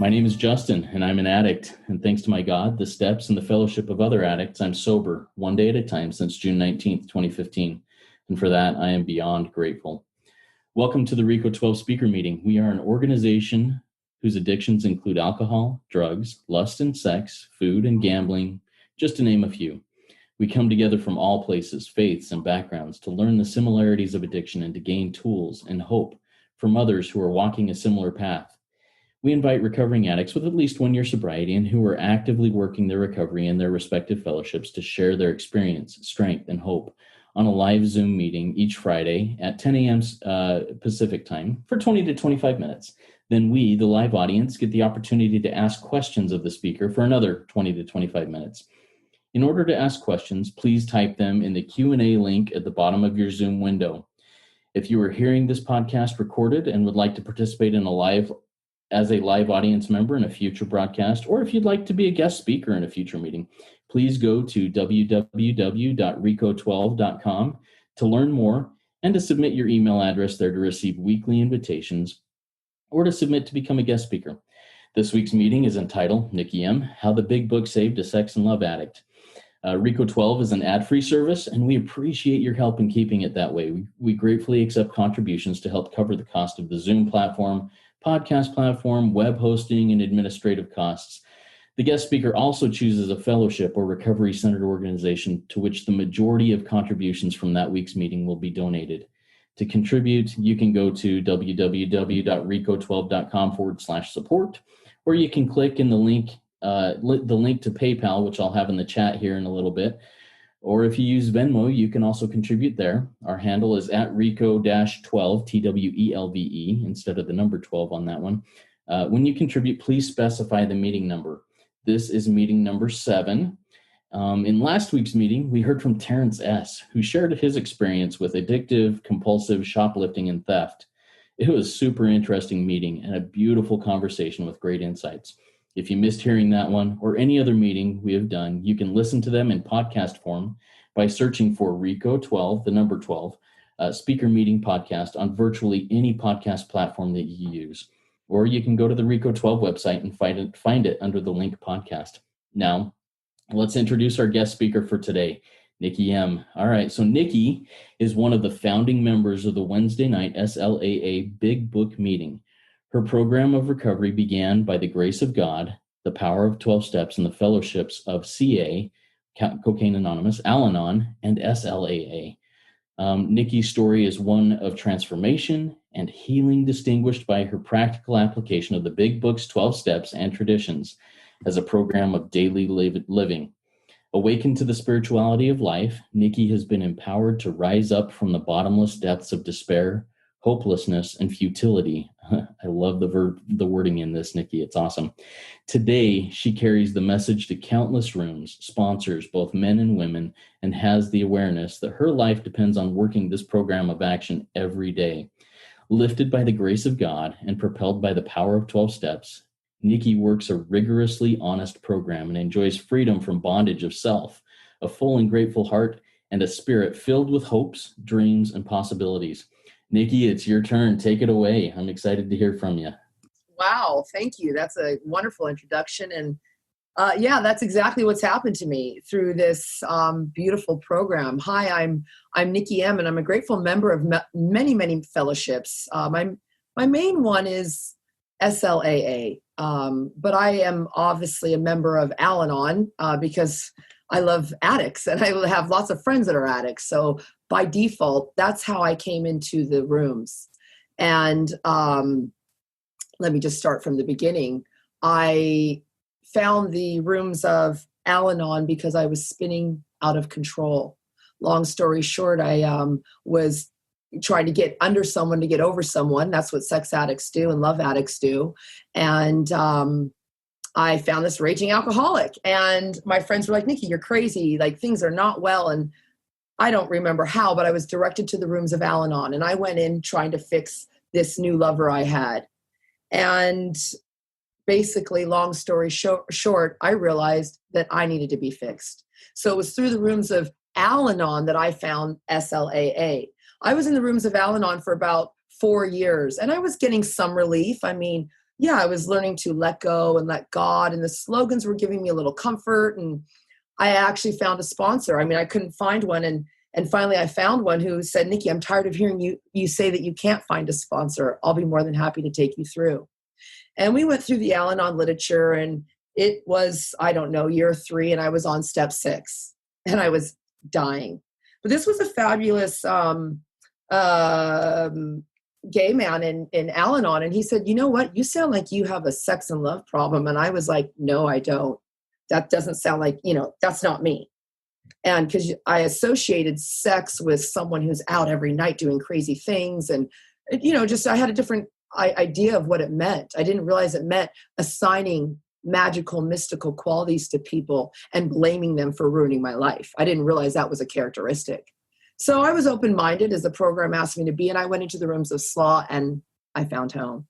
My name is Justin, and I'm an addict. And thanks to my God, the steps, and the fellowship of other addicts, I'm sober, one day at a time since June 19th, 2015. And for that, I am beyond grateful. Welcome to the RECO12 speaker meeting. We are an organization whose addictions include alcohol, drugs, lust and sex, food and gambling, just to name a few. We come together from all places, faiths, and backgrounds to learn the similarities of addiction and to gain tools and hope from others who are walking a similar path. We invite recovering addicts with at least 1 year sobriety and who are actively working their recovery in their respective fellowships to share their experience, strength, and hope on a live Zoom meeting each Friday at 10 a.m. Pacific time for 20 to 25 minutes. Then we, the live audience, get the opportunity to ask questions of the speaker for another 20 to 25 minutes. In order to ask questions, please type them in the Q&A link at the bottom of your Zoom window. If you are hearing this podcast recorded and would like to participate as a live audience member in a future broadcast, or if you'd like to be a guest speaker in a future meeting, please go to www.RECO12.com to learn more and to submit your email address there to receive weekly invitations or to submit to become a guest speaker. This week's meeting is entitled Nikki M, How the Big Book Saved a Sex and Love Addict. RECO12 is an ad-free service, and we appreciate your help in keeping it that way. We gratefully accept contributions to help cover the cost of the Zoom platform, podcast platform, web hosting, and administrative costs. The guest speaker also chooses a fellowship or recovery-centered organization to which the majority of contributions from that week's meeting will be donated. To contribute, you can go to www.RECO12.com/support, or you can click in the link to PayPal, which I'll have in the chat here in a little bit. Or if you use Venmo, you can also contribute there. Our handle is at RECO-12, TWELVE, instead of the number 12 on that one. When you contribute, please specify the meeting number. This is meeting number 7. In last week's meeting, we heard from Terrence S., who shared his experience with addictive, compulsive shoplifting and theft. It was a super interesting meeting and a beautiful conversation with great insights. If you missed hearing that one or any other meeting we have done, you can listen to them in podcast form by searching for RECO12, the number 12, speaker meeting podcast on virtually any podcast platform that you use. Or you can go to the RECO12 website and find it under the link podcast. Now, let's introduce our guest speaker for today, Nikki M. All right, so Nikki is one of the founding members of the Wednesday night SLAA Big Book meeting. Her program of recovery began by the grace of God, the power of 12 steps, and the fellowships of CA, Cocaine Anonymous, Al-Anon, and SLAA. Nikki's story is one of transformation and healing, distinguished by her practical application of the Big Book's 12 steps and traditions as a program of daily living. Awakened to the spirituality of life, Nikki has been empowered to rise up from the bottomless depths of despair, hopelessness, and futility. I love the wording in this, Nikki. It's awesome. Today, she carries the message to countless rooms, sponsors, both men and women, and has the awareness that her life depends on working this program of action every day. Lifted by the grace of God and propelled by the power of 12 steps, Nikki works a rigorously honest program and enjoys freedom from bondage of self, a full and grateful heart, and a spirit filled with hopes, dreams, and possibilities. Nikki, it's your turn. Take it away. I'm excited to hear from you. Wow, thank you. That's a wonderful introduction. And that's exactly what's happened to me through this beautiful program. Hi, I'm Nikki M, and I'm a grateful member of many, many fellowships. My main one is SLAA, but I am obviously a member of Al-Anon because I love addicts and I have lots of friends that are addicts. So by default, that's how I came into the rooms. And let me just start from the beginning. I found the rooms of Al-Anon because I was spinning out of control. Long story short, I was trying to get under someone to get over someone. That's what sex addicts do and love addicts do. And I found this raging alcoholic, and my friends were like, Nikki, you're crazy. Like, things are not well. And I don't remember how, but I was directed to the rooms of Al-Anon, and I went in trying to fix this new lover I had. And basically, long story short, I realized that I needed to be fixed. So it was through the rooms of Al-Anon that I found SLAA. I was in the rooms of Al-Anon for about 4 years, and I was getting some relief. I mean, yeah, I was learning to let go and let God, and the slogans were giving me a little comfort. And I actually found a sponsor. I mean, I couldn't find one. And finally I found one who said, Nikki, I'm tired of hearing you say that you can't find a sponsor. I'll be more than happy to take you through. And we went through the Al-Anon literature, and it was, I don't know, year 3, and I was on step 6, and I was dying. But this was a fabulous gay man in Al-Anon, and he said, you know what? You sound like you have a sex and love problem. And I was like, no, I don't. That doesn't sound like, that's not me. And because I associated sex with someone who's out every night doing crazy things. And, just I had a different idea of what it meant. I didn't realize it meant assigning magical, mystical qualities to people and blaming them for ruining my life. I didn't realize that was a characteristic. So I was open-minded as the program asked me to be, and I went into the rooms of SLAA and I found home.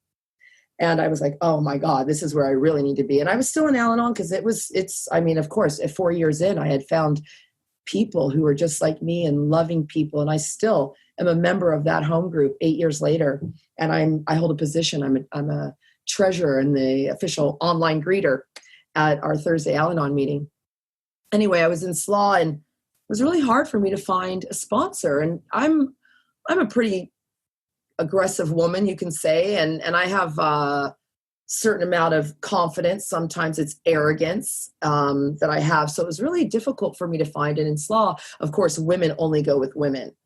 And I was like, oh my God, this is where I really need to be. And I was still in Al-Anon because of course, at 4 years in, I had found people who were just like me and loving people. And I still am a member of that home group 8 years later. And I hold a position. I'm a treasurer and the official online greeter at our Thursday Al-Anon meeting. Anyway, I was in SLAA, and it was really hard for me to find a sponsor. And I'm a pretty aggressive woman, you can say, and I have a certain amount of confidence. Sometimes it's arrogance that I have. So it was really difficult for me to find. And in SLAA, of course, women only go with women.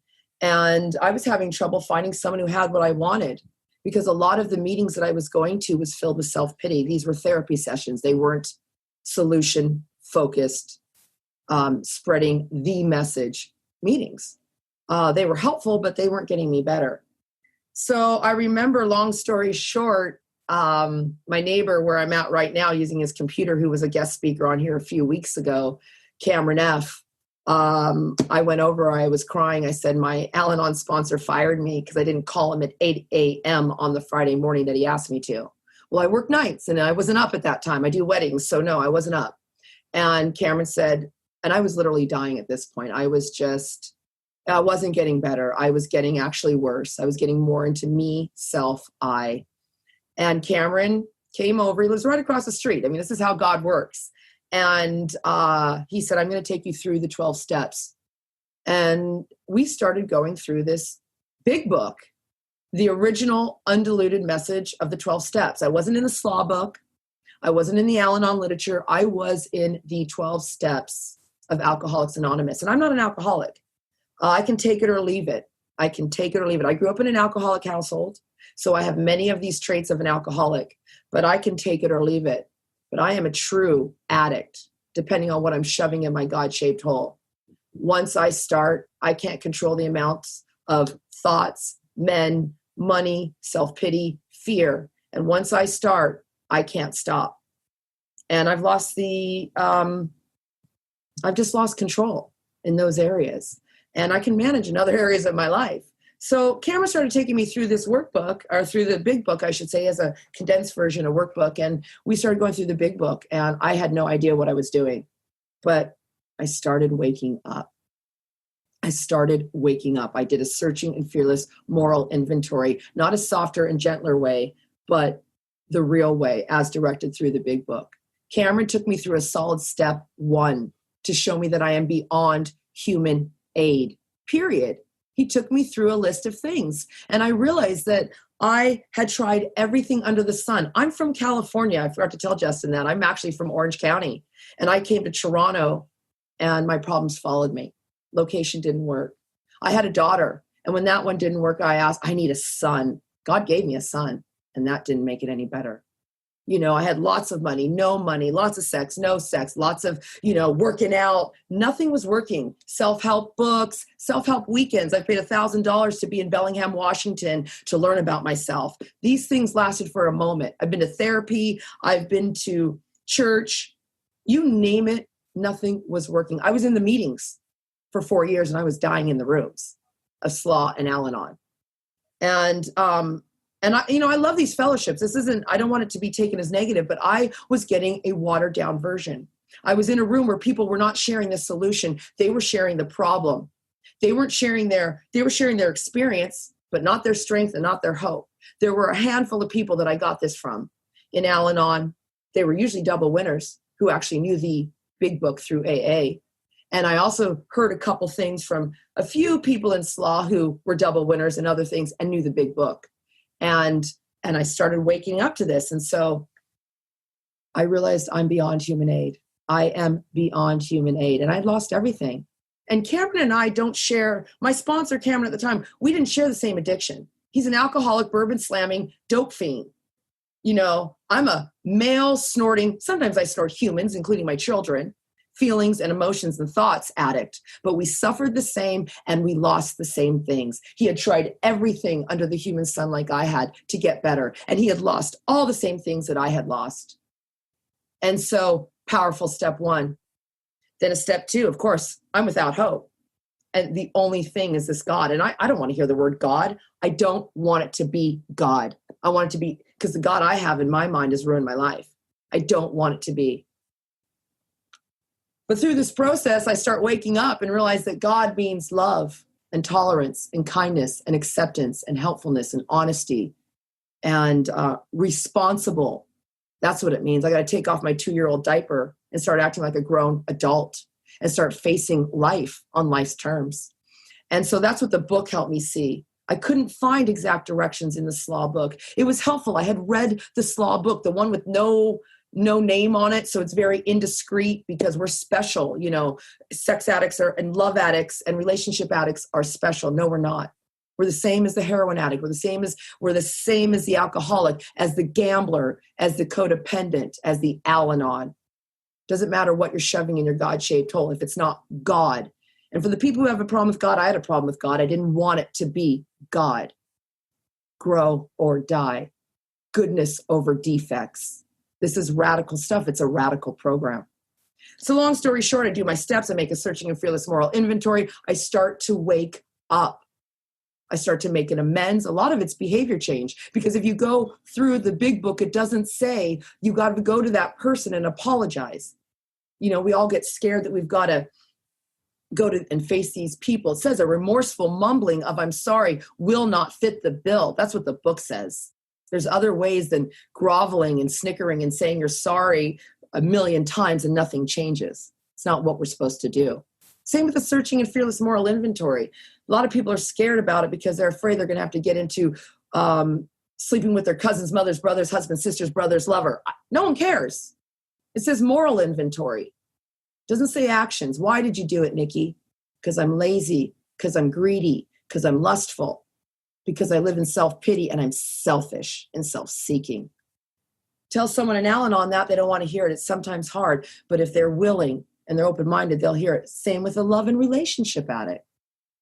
And I was having trouble finding someone who had what I wanted, because a lot of the meetings that I was going to was filled with self-pity. These were therapy sessions. They weren't solution-focused, spreading the message meetings. They were helpful, but they weren't getting me better. So I remember, long story short, my neighbor where I'm at right now using his computer, who was a guest speaker on here a few weeks ago, Cameron F. I went over, I was crying. I said, my Al-Anon sponsor fired me because I didn't call him at 8 a.m. on the Friday morning that he asked me to. Well, I work nights and I wasn't up at that time. I do weddings. So no, I wasn't up. And Cameron said, and I was literally dying at this point. I wasn't getting better. I was getting actually worse. I was getting more into me, self, I. And Cameron came over. He lives right across the street. I mean, this is how God works. And he said, I'm going to take you through the 12 steps. And we started going through this big book, the original undiluted message of the 12 steps. I wasn't in the SLAA book. I wasn't in the Al-Anon literature. I was in the 12 steps of Alcoholics Anonymous. And I'm not an alcoholic. I can take it or leave it. I grew up in an alcoholic household, so I have many of these traits of an alcoholic, but I can take it or leave it. But I am a true addict, depending on what I'm shoving in my God-shaped hole. Once I start, I can't control the amounts of thoughts, men, money, self-pity, fear. And once I start, I can't stop. And I've just lost control in those areas. And I can manage in other areas of my life. So Cameron started taking me through this workbook, or through the big book, I should say, as a condensed version of workbook. And we started going through the big book, and I had no idea what I was doing. But I started waking up. I did a searching and fearless moral inventory, not a softer and gentler way, but the real way, as directed through the big book. Cameron took me through a solid step 1 to show me that I am beyond human aid, period. He took me through a list of things. And I realized that I had tried everything under the sun. I'm from California. I forgot to tell Justin that. I'm actually from Orange County. And I came to Toronto, and my problems followed me. Location didn't work. I had a daughter. And when that one didn't work, I asked, I need a son. God gave me a son. And that didn't make it any better. I had lots of money, no money, lots of sex, no sex, lots of, working out. Nothing was working. Self-help books, self-help weekends. I paid $1,000 to be in Bellingham, Washington to learn about myself. These things lasted for a moment. I've been to therapy. I've been to church. You name it, nothing was working. I was in the meetings for 4 years, and I was dying in the rooms of SLAA and Al-Anon. And I love these fellowships. I don't want it to be taken as negative, but I was getting a watered down version. I was in a room where people were not sharing the solution. They were sharing the problem. They were sharing their experience, but not their strength and not their hope. There were a handful of people that I got this from. in Al-Anon, they were usually double winners who actually knew the big book through AA. And I also heard a couple things from a few people in SLAA who were double winners and other things and knew the big book. And I started waking up to this. And so I realized I'm beyond human aid. I am beyond human aid. And I'd lost everything. And Cameron and I don't share, my sponsor, Cameron, at the time, we didn't share the same addiction. He's an alcoholic, bourbon slamming, dope fiend. You know, I'm a male snorting, sometimes I snort humans, including my children, feelings and emotions and thoughts addict. But we suffered the same and we lost the same things. He had tried everything under the human sun like I had to get better. And he had lost all the same things that I had lost. And so powerful step one. Then a step two, of course, I'm without hope. And the only thing is this God. And I don't want to hear the word God. I don't want it to be God. I want it to be, because the God I have in my mind has ruined my life. I don't want it to be. But through this process, I start waking up and realize that God means love and tolerance and kindness and acceptance and helpfulness and honesty and responsible. That's what it means. I got to take off my 2-year-old diaper and start acting like a grown adult and start facing life on life's terms. And so that's what the book helped me see. I couldn't find exact directions in the SLAA book. It was helpful. I had read the SLAA book, the one with no name on it. So it's very indiscreet because we're special. You know, sex addicts and love addicts and relationship addicts are special. No, we're not. We're the same as the heroin addict. We're the same as the alcoholic, as the gambler, as the codependent, as the Al-Anon. Doesn't matter what you're shoving in your God-shaped hole if it's not God. And for the people who have a problem with God, I had a problem with God. I didn't want it to be God. Grow or die. Goodness over defects. This is radical stuff. It's a radical program. So long story short, I do my steps. I make a searching and fearless moral inventory. I start to wake up. I start to make an amends. A lot of it's behavior change, because if you go through the big book, it doesn't say you got to go to that person and apologize. You know, we all get scared that we've got to go to and face these people. It says a remorseful mumbling of I'm sorry will not fit the bill. That's what the book says. There's other ways than groveling and snickering and saying you're sorry 1,000,000 times and nothing changes. It's not what we're supposed to do. Same with the searching and fearless moral inventory. A lot of people are scared about it because they're afraid they're going to have to get into sleeping with their cousins, mothers, brothers, husbands, sisters, brothers, lover. No one cares. It says moral inventory. It doesn't say actions. Why did you do it, Nikki? Because I'm lazy, because I'm greedy, because I'm lustful, because I live in self-pity and I'm selfish and self-seeking. Tell someone in Al-Anon that, they don't want to hear it. It's sometimes hard, but if they're willing and they're open-minded, they'll hear it. Same with a love and relationship addict.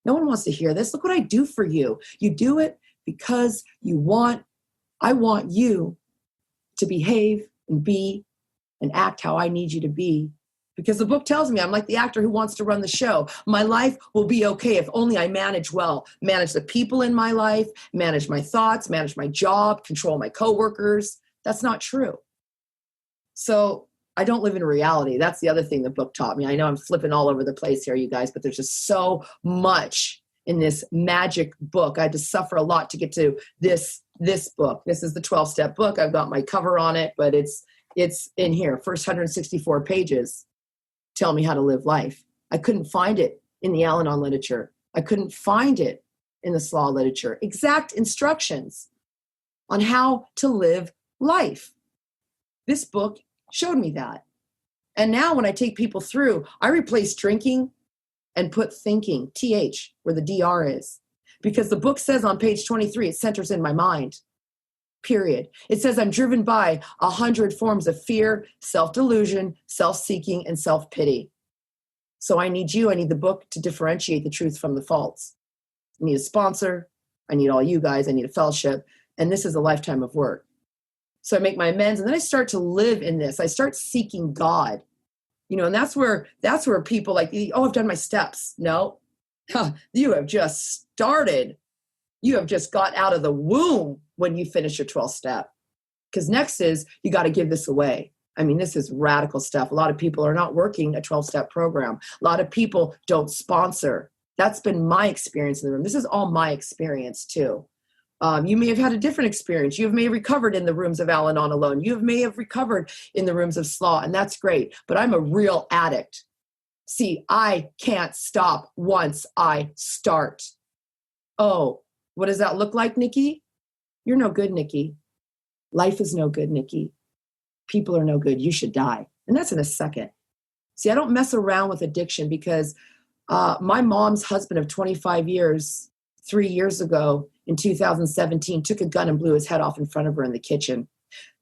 No one wants to hear this. Look what I do for you. You do it because I want you to behave and be and act how I need you to be. Because the book tells me I'm like the actor who wants to run the show. My life will be okay if only I manage well. Manage the people in my life, manage my thoughts, manage my job, control my coworkers. That's not true. So I don't live in reality. That's the other thing the book taught me. I know I'm flipping all over the place here, you guys, but there's just so much in this magic book. I had to suffer a lot to get to this book. This is the 12-step book. I've got my cover on it, but it's in here. First 164 pages tell me how to live life. I couldn't find it in the Al-Anon literature. I couldn't find it in the SLAA literature. Exact instructions on how to live life. This book showed me that. And now when I take people through, I replace drinking and put thinking, TH, where the DR is. Because the book says on page 23, it centers in my mind, period. It says I'm driven by 100 forms of fear, self-delusion, self-seeking, and self-pity. So I need the book to differentiate the truth from the false. I need a sponsor. I need all you guys. I need a fellowship. And this is a lifetime of work. So I make my amends, and then I start to live in this. I start seeking God, and that's where people like, oh, I've done my steps. No, you have just started. You have just got out of the womb when you finish your 12th step. Because next is you got to give this away. I mean, this is radical stuff. A lot of people are not working a 12-step program. A lot of people don't sponsor. That's been my experience in the room. This is all my experience too. You may have had a different experience. You may have recovered in the rooms of Al-Anon alone. You may have recovered in the rooms of SLAA, and that's great. But I'm a real addict. See, I can't stop once I start. Oh, what does that look like, Nikki? You're no good, Nikki. Life is no good, Nikki. People are no good. You should die. And that's in a second. See, I don't mess around with addiction because my mom's husband of 25 years, 3 years ago in 2017, took a gun and blew his head off in front of her in the kitchen.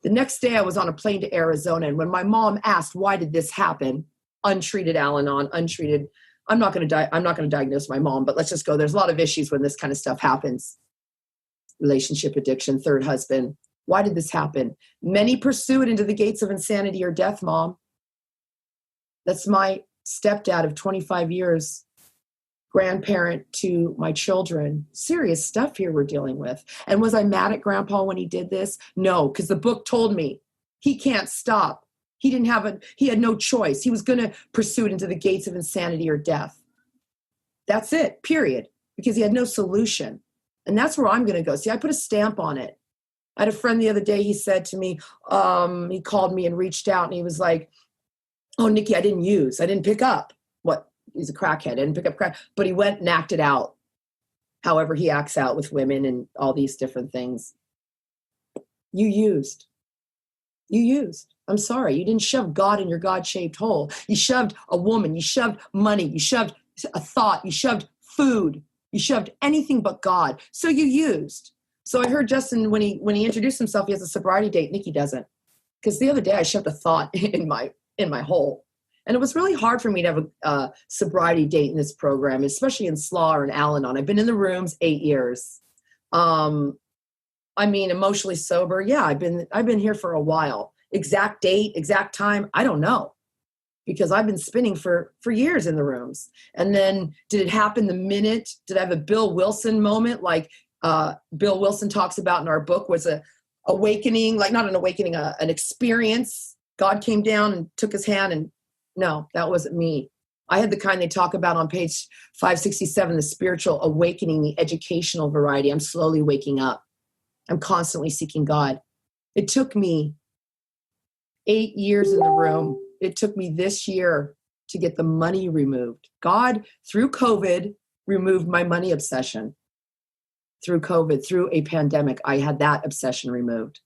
The next day I was on a plane to Arizona. And when my mom asked, why did this happen? Untreated Al-Anon, untreated. I'm not going to diagnose my mom, but let's just go. There's a lot of issues when this kind of stuff happens. Relationship addiction, third husband. Why did this happen? Many pursue it into the gates of insanity or death, Mom. That's my stepdad of 25 years, grandparent to my children. Serious stuff here we're dealing with. And was I mad at Grandpa when he did this? No, because the book told me he can't stop. He had no choice. He was going to pursue it into the gates of insanity or death. That's it, period. Because he had no solution. And that's where I'm going to go. See, I put a stamp on it. I had a friend the other day, he said to me, he called me and reached out and he was like, oh, Nikki, I didn't pick up. What? He's a crackhead. I didn't pick up crack. But he went and acted out. However he acts out with women and all these different things. You used. I'm sorry. You didn't shove God in your God-shaped hole. You shoved a woman. You shoved money. You shoved a thought. You shoved food. You shoved anything but God. So you used. So I heard Justin, when he introduced himself, he has a sobriety date. Nikki doesn't. Because the other day I shoved a thought in my hole. And it was really hard for me to have a sobriety date in this program, especially in SLAA or in Al-Anon. I've been in the rooms 8 years. Emotionally sober. Yeah, I've been here for a while. Exact date, exact time, I don't know. Because I've been spinning for years in the rooms. And then did it happen the minute? Did I have a Bill Wilson moment like Bill Wilson talks about in our book? Was a awakening, like not an awakening, an experience. God came down and took his hand and no, that wasn't me. I had the kind they talk about on page 567, the spiritual awakening, the educational variety. I'm slowly waking up. I'm constantly seeking God. It took me 8 years in the room. It took me this year to get the money removed. God, through COVID, removed my money obsession. Through COVID, through a pandemic, I had that obsession removed.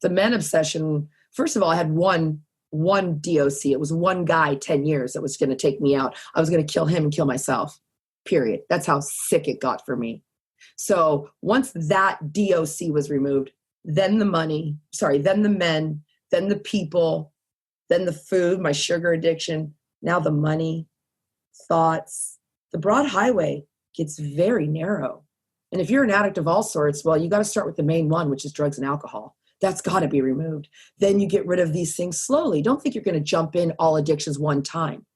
The men obsession, first of all, I had one DOC. It was one guy, 10 years, that was going to take me out. I was going to kill him and kill myself, period. That's how sick it got for me. So once that DOC was removed, then the men, then the people, then the food, my sugar addiction, now the money, thoughts. The broad highway gets very narrow. And if you're an addict of all sorts, well, you got to start with the main one, which is drugs and alcohol. That's got to be removed. Then you get rid of these things slowly. Don't think you're going to jump in all addictions one time.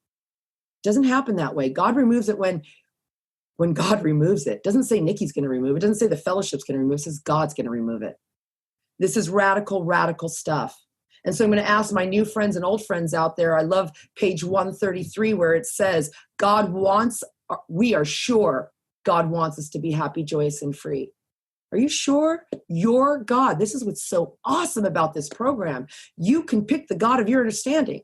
It doesn't happen that way. God removes it when God removes it. It doesn't say Nikki's going to remove it. It doesn't say the fellowship's going to remove it. It says God's going to remove it. This is radical, radical stuff. And so I'm going to ask my new friends and old friends out there. I love page 133 where it says, we are sure God wants us to be happy, joyous, and free. Are you sure? Your God. This is what's so awesome about this program. You can pick the God of your understanding.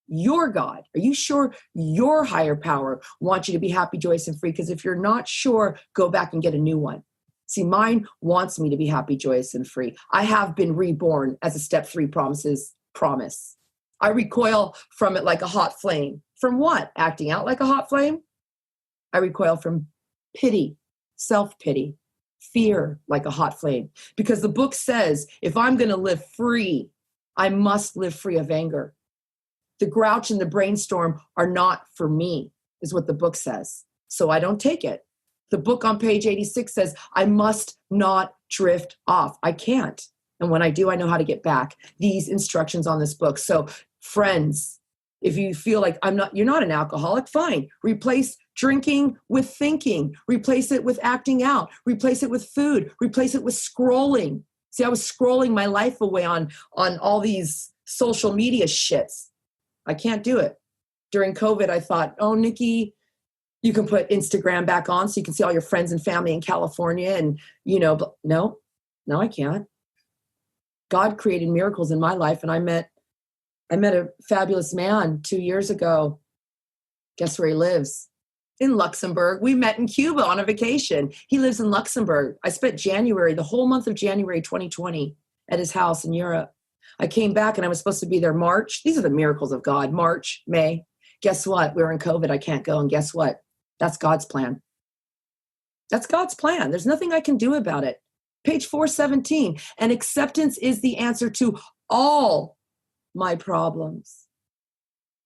Your God. Are you sure your higher power wants you to be happy, joyous, and free? Because if you're not sure, go back and get a new one. See, mine wants me to be happy, joyous, and free. I have been reborn as a step 3 promise. I recoil from it like a hot flame. From what? Acting out like a hot flame? I recoil from pity, self-pity, fear like a hot flame. Because the book says, if I'm going to live free, I must live free of anger. The grouch and the brainstorm are not for me, is what the book says. So I don't take it. The book on page 86 says, I must not drift off. I can't. And when I do, I know how to get back. These instructions on this book. So friends, if you feel like you're not an alcoholic, fine. Replace drinking with thinking. Replace it with acting out. Replace it with food. Replace it with scrolling. See, I was scrolling my life away on all these social media shits. I can't do it. During COVID, I thought, oh, Nikki, You can put Instagram back on so you can see all your friends and family in California. And, but no, I can't. God created miracles in my life. And I met a fabulous man 2 years ago. Guess where he lives? In Luxembourg. We met in Cuba on a vacation. He lives in Luxembourg. I spent the whole month of January 2020 at his house in Europe. I came back and I was supposed to be there March. These are the miracles of God. March, May. Guess what? We were in COVID. I can't go. And guess what? That's God's plan. That's God's plan. There's nothing I can do about it. Page 417. And acceptance is the answer to all my problems.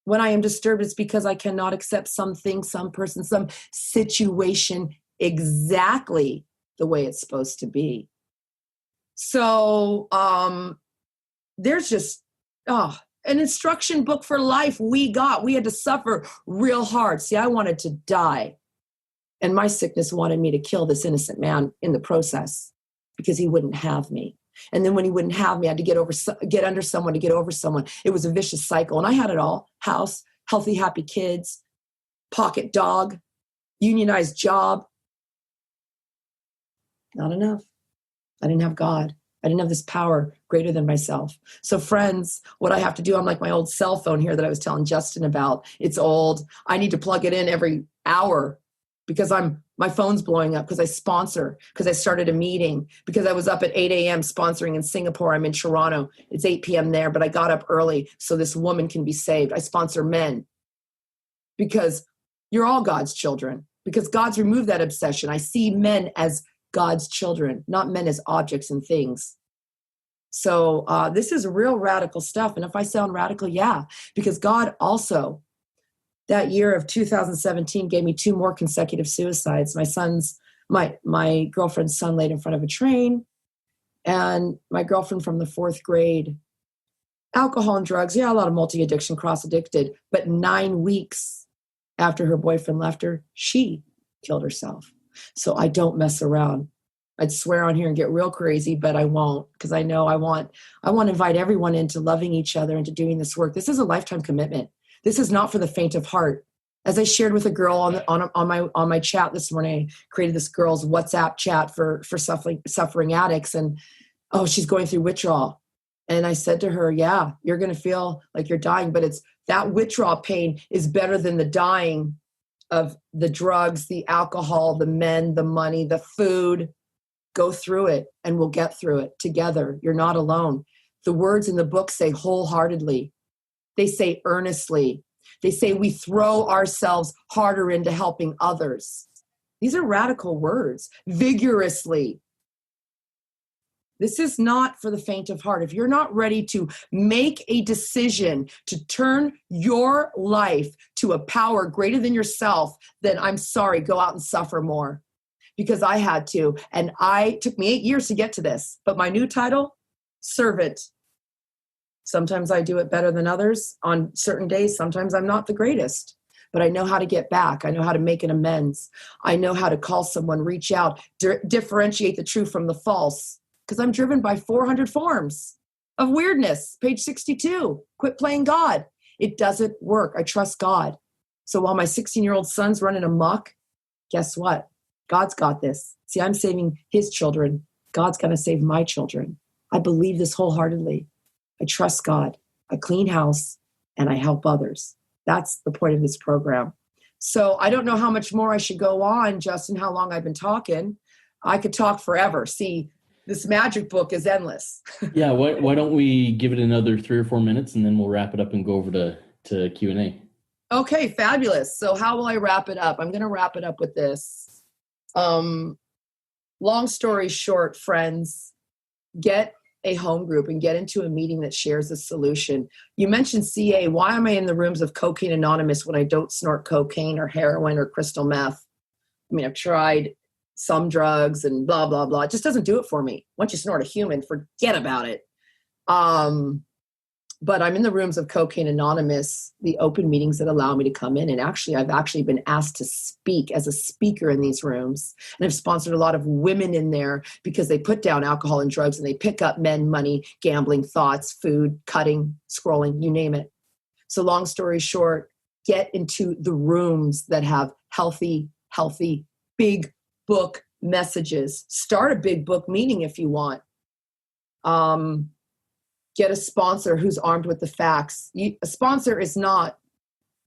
When I am disturbed, it's because I cannot accept something, some person, some situation exactly the way it's supposed to be. So there's just, an instruction book for life we had to suffer real hard. See, I wanted to die. And my sickness wanted me to kill this innocent man in the process because he wouldn't have me. And then when he wouldn't have me, I had to get under someone to get over someone. It was a vicious cycle. And I had it all. House, healthy, happy kids, pocket dog, unionized job. Not enough. I didn't have God. I didn't have this power greater than myself. So friends, what I have to do, I'm like my old cell phone here that I was telling Justin about. It's old. I need to plug it in every hour because my phone's blowing up because I sponsor, because I started a meeting, because I was up at 8 a.m. sponsoring in Singapore. I'm in Toronto. It's 8 p.m. there, but I got up early so this woman can be saved. I sponsor men because you're all God's children, because God's removed that obsession. I see men as God's children, not men as objects and things. So this is real radical stuff. And if I sound radical, yeah, because God also, that year of 2017 gave me 2 more consecutive suicides. My girlfriend's son laid in front of a train, and my girlfriend from the 4th grade, alcohol and drugs. Yeah, a lot of multi-addiction, cross-addicted, but 9 weeks after her boyfriend left her, she killed herself. So I don't mess around. I'd swear on here and get real crazy, but I won't, because I know I want to invite everyone into loving each other and to doing this work. This is a lifetime commitment. This is not for the faint of heart. As I shared with a girl on my chat this morning, I created this girl's WhatsApp chat for suffering addicts, and she's going through withdrawal. And I said to her, yeah, you're going to feel like you're dying, but it's that withdrawal pain is better than the dying of the drugs, the alcohol, the men, the money, the food. Go through it and we'll get through it together. You're not alone. The words in the book say wholeheartedly. They say earnestly. They say we throw ourselves harder into helping others. These are radical words. Vigorously. This is not for the faint of heart. If you're not ready to make a decision to turn your life to a power greater than yourself, then I'm sorry, go out and suffer more. Because I had to. And it took me 8 years to get to this. But my new title, servant. Sometimes I do it better than others on certain days. Sometimes I'm not the greatest. But I know how to get back. I know how to make an amends. I know how to call someone, reach out, differentiate the true from the false. Because I'm driven by 400 forms of weirdness. Page 62. Quit playing God. It doesn't work. I trust God. So while my 16-year-old son's running amok, guess what? God's got this. See, I'm saving his children. God's going to save my children. I believe this wholeheartedly. I trust God. I clean house and I help others. That's the point of this program. So I don't know how much more I should go on, Justin, how long I've been talking. I could talk forever. See, this magic book is endless. Yeah, why don't we give it another 3 or 4 minutes and then we'll wrap it up and go over to Q&A. Okay, fabulous. So how will I wrap it up? I'm going to wrap it up with this. Long story short, friends, get a home group and get into a meeting that shares a solution. You mentioned CA. Why am I in the rooms of Cocaine Anonymous when I don't snort cocaine or heroin or crystal meth? I mean, I've tried some drugs and blah, blah, blah. It just doesn't do it for me. Once you snort a human, forget about it. But I'm in the rooms of Cocaine Anonymous, the open meetings that allow me to come in. And actually, I've actually been asked to speak as a speaker in these rooms. And I've sponsored a lot of women in there because they put down alcohol and drugs and they pick up men, money, gambling, thoughts, food, cutting, scrolling, you name it. So long story short, get into the rooms that have healthy big book messages. Start a big book meeting if you want. Get a sponsor who's armed with the facts. A sponsor is not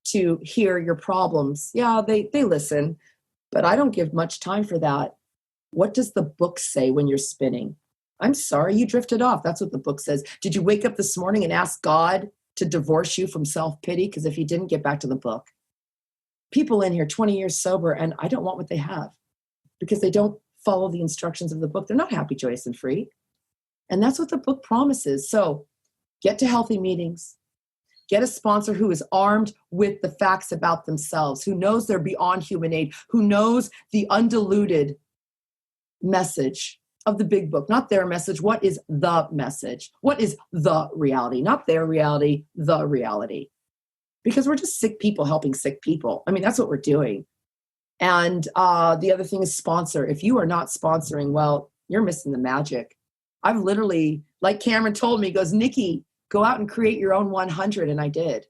to hear your problems. Yeah, they listen, but I don't give much time for that. What does the book say when you're spinning? I'm sorry, you drifted off. That's what the book says. Did you wake up this morning and ask God to divorce you from self-pity? Because if you didn't, get back to the book. People in here 20 years sober, and I don't want what they have because they don't follow the instructions of the book. They're not happy, joyous, and free. And that's what the book promises. So get to healthy meetings. Get a sponsor who is armed with the facts about themselves, who knows they're beyond human aid, who knows the undiluted message of the big book, not their message. What is the message? What is the reality? Not their reality, the reality. Because we're just sick people helping sick people. I mean, that's what we're doing. And the other thing is sponsor. If you are not sponsoring, well, you're missing the magic. I've literally, like Cameron told me, he goes, Nikki, go out and create your own 100. And I did.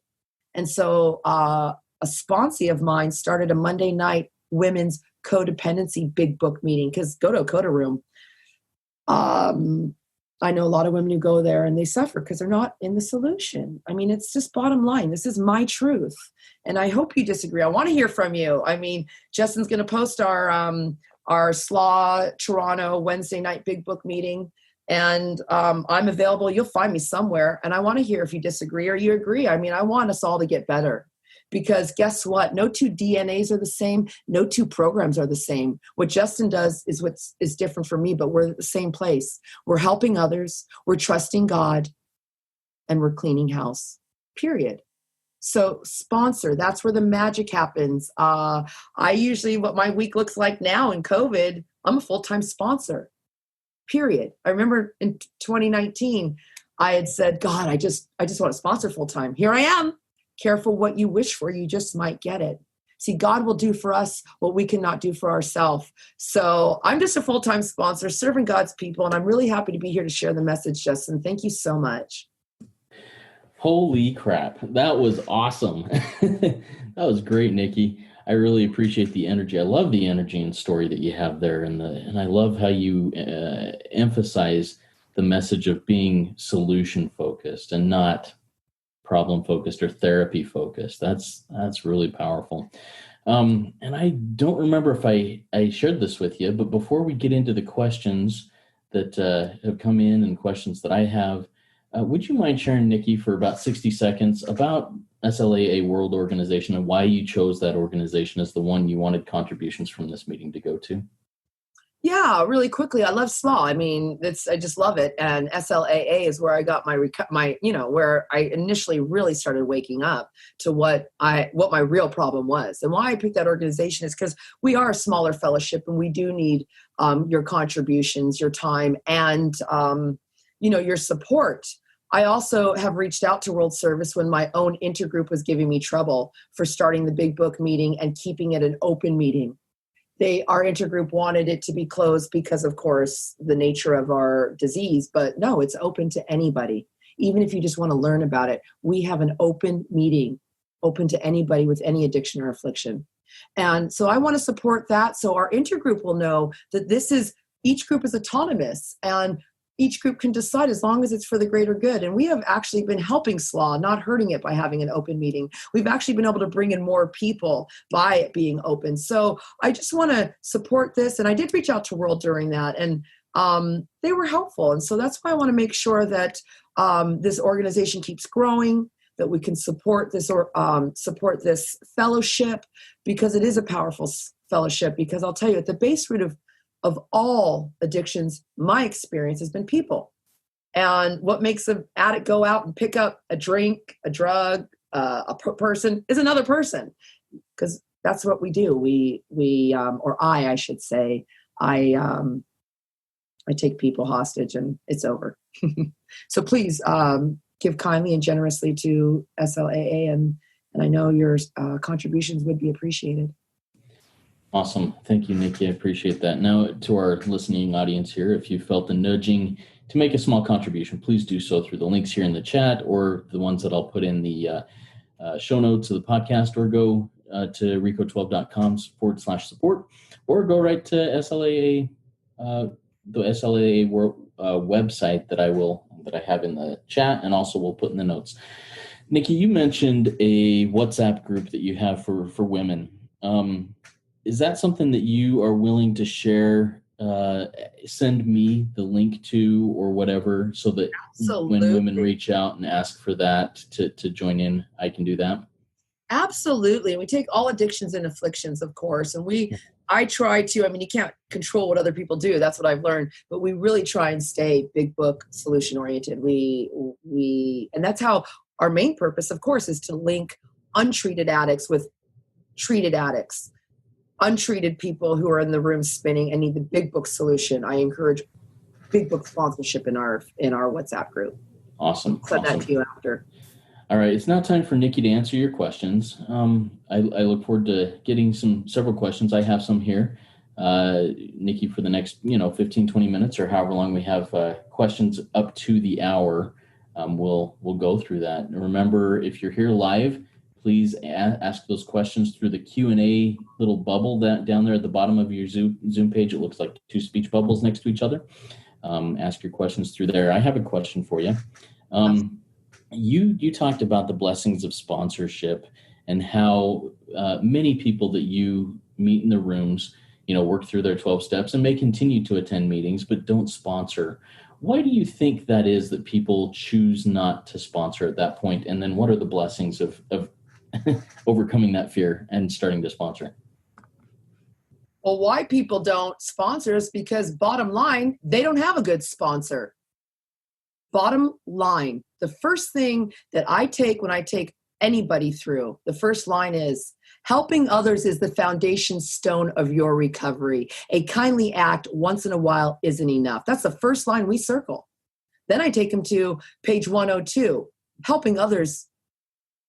And so a sponsee of mine started a Monday night women's codependency big book meeting, because go to a coda room. I know a lot of women who go there and they suffer because they're not in the solution. I mean, it's just bottom line. This is my truth. And I hope you disagree. I want to hear from you. I mean, Justin's going to post our SLAA Toronto Wednesday night big book meeting. And I'm available. You'll find me somewhere. And I want to hear if you disagree or you agree. I mean, I want us all to get better. Because guess what? No two DNAs are the same. No two programs are the same. What Justin does is what is different from me, but we're at the same place. We're helping others. We're trusting God. And we're cleaning house, period. So sponsor, that's where the magic happens. I usually, what my week looks like now in COVID, I'm a full-time sponsor, period. I remember in 2019, I had said, God, I just want to sponsor full-time. Here I am. Careful what you wish for, you just might get it. See, God will do for us what we cannot do for ourselves. So I'm just a full-time sponsor serving God's people, and I'm really happy to be here to share the message, Justin. Thank you so much. Holy crap. That was awesome. That was great, Nikki. I really appreciate the energy. I love the energy and story that you have there. And I love how you emphasize the message of being solution-focused and not problem-focused or therapy-focused. That's really powerful. And I don't remember if I shared this with you, but before we get into the questions that have come in and questions that I have, would you mind sharing, Nikki, for about 60 seconds about SLAA World Organization and why you chose that organization as the one you wanted contributions from this meeting to go to? Yeah, really quickly. I love SLAA. I mean, I just love it. And SLAA is where I got my where I initially really started waking up to what my real problem was. And why I picked that organization is because we are a smaller fellowship and we do need your contributions, your time, and your support. I also have reached out to World Service when my own intergroup was giving me trouble for starting the big book meeting and keeping it an open meeting. Our intergroup wanted it to be closed because, of course, the nature of our disease. But no, it's open to anybody. Even if you just want to learn about it, we have an open meeting, open to anybody with any addiction or affliction. And so I want to support that. So our intergroup will know that each group is autonomous and each group can decide as long as it's for the greater good. And we have actually been helping SLAA, not hurting it by having an open meeting. We've actually been able to bring in more people by it being open. So I just want to support this. And I did reach out to World during that, and they were helpful. And so that's why I want to make sure that this organization keeps growing, that we can support this fellowship, because it is a powerful fellowship. Because I'll tell you, at the base root of all addictions, my experience has been people. And what makes an addict go out and pick up a drink, a drug, a person is another person, because that's what we do. I should say, I take people hostage and it's over. So please give kindly and generously to SLAA, and I know your contributions would be appreciated. Awesome. Thank you, Nikki. I appreciate that. Now, to our listening audience here, if you felt the nudging to make a small contribution, please do so through the links here in the chat or the ones that I'll put in the show notes of the podcast, or go to RECO12.com/support, or go right to SLAA, the SLAA website that I have in the chat, and also we'll put in the notes. Nikki, you mentioned a WhatsApp group that you have for women. Is that something that you are willing to share? Send me the link to or whatever, so that Absolutely. When women reach out and ask for that to join in, I can do that. Absolutely. And we take all addictions and afflictions, of course. And I try to, you can't control what other people do. That's what I've learned. But we really try and stay big book solution oriented. And that's how our main purpose, of course, is to link untreated addicts with treated addicts. Untreated people who are in the room spinning and need the big book solution. I encourage big book sponsorship in our WhatsApp group. Awesome. Send that to you after. All right, it's now time for Nikki to answer your questions. I look forward to getting several questions. I have some here, Nikki, for the next 15, 20 minutes, or however long we have questions up to the hour. We'll go through that. And remember, if you're here live, please ask those questions through the Q&A little bubble down there at the bottom of your Zoom page. It looks like two speech bubbles next to each other. Ask your questions through there. I have a question for you. You talked about the blessings of sponsorship and how many people that you meet in the rooms, work through their 12 steps and may continue to attend meetings, but don't sponsor. Why do you think that is, that people choose not to sponsor at that point? And then what are the blessings of overcoming that fear and starting to sponsor? Well, why people don't sponsor is because, bottom line, they don't have a good sponsor. Bottom line, the first thing that I take when I take anybody through, the first line is, helping others is the foundation stone of your recovery. A kindly act once in a while isn't enough. That's the first line we circle. Then I take them to page 102, helping others.